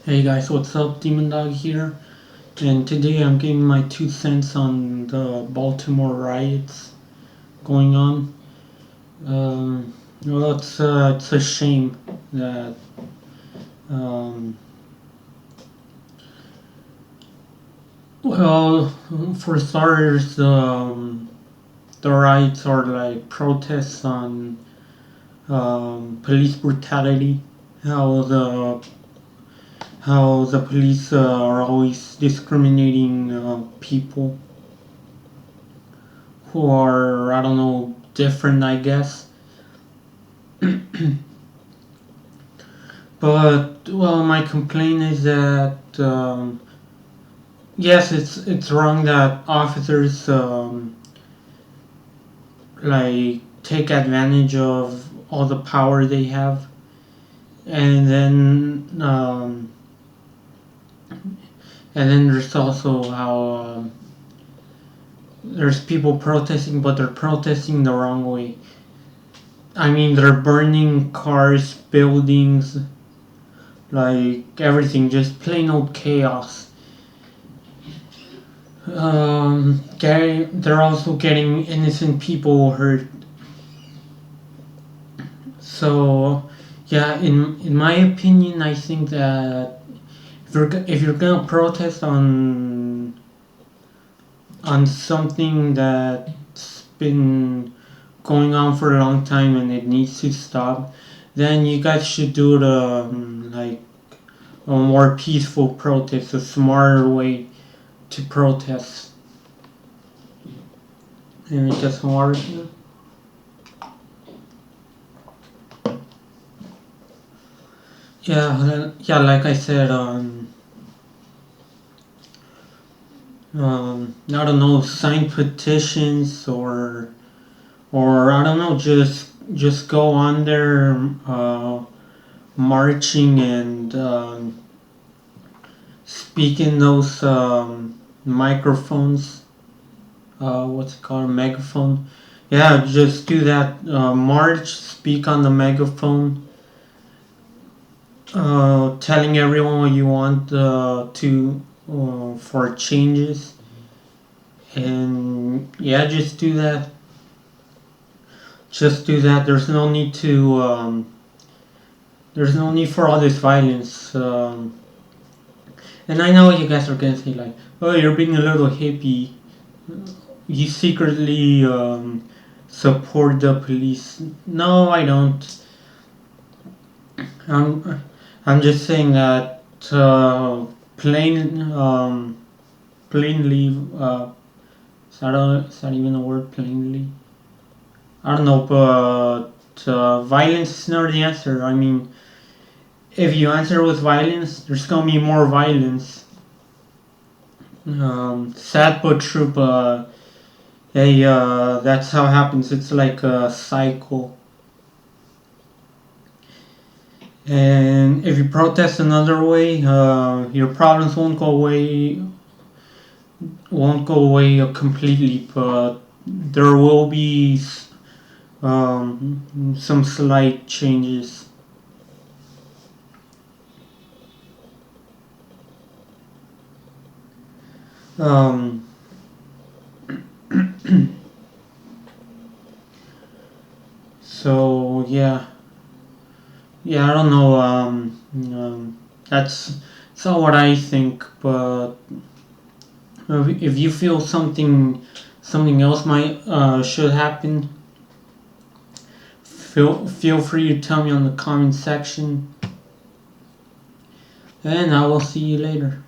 Hey guys, what's up? Demon Dog here, and today I'm giving my 2 cents on the Baltimore riots going on. Well, it's a shame that um, well, for starters, the riots are like protests on police brutality, how the how the police are always discriminating people who are, I don't know, different, I guess. But well, my complaint is that yes, it's wrong that officers like take advantage of all the power they have, and then there's also how there's people protesting, but they're protesting the wrong way. I mean, they're burning cars, buildings, like everything, just plain old chaos. They're also getting innocent people hurt. So, yeah, in my opinion, I think that if you're gonna protest on something that's been going on for a long time and it needs to stop, then you guys should do it like a more peaceful protest, a smarter way to protest. And get some water here. Yeah, like I said, I don't know, sign petitions or I don't know, just go on there, marching and speak in those microphones. What's it called? A megaphone. Yeah, just do that. March, speak on the megaphone, telling everyone what you want to for changes, and yeah, just do that. Just do that. There's no need for all this violence. And I know you guys are gonna say like, "Oh, you're being a little hippie. You secretly support the police." No, I don't. I'm I'm just saying that plain plainly. Is that even a word? Plainly. I don't know, but violence is not the answer. I mean, if you answer with violence, there's gonna be more violence. Sad but true, but hey, that's how it happens. It's like a cycle. And if you protest another way, your problems won't go away completely, but there will be some slight changes. Um, so yeah, I don't know. That's not what I think, but if you feel something else might should happen, feel free to tell me on the comment section, and I will see you later.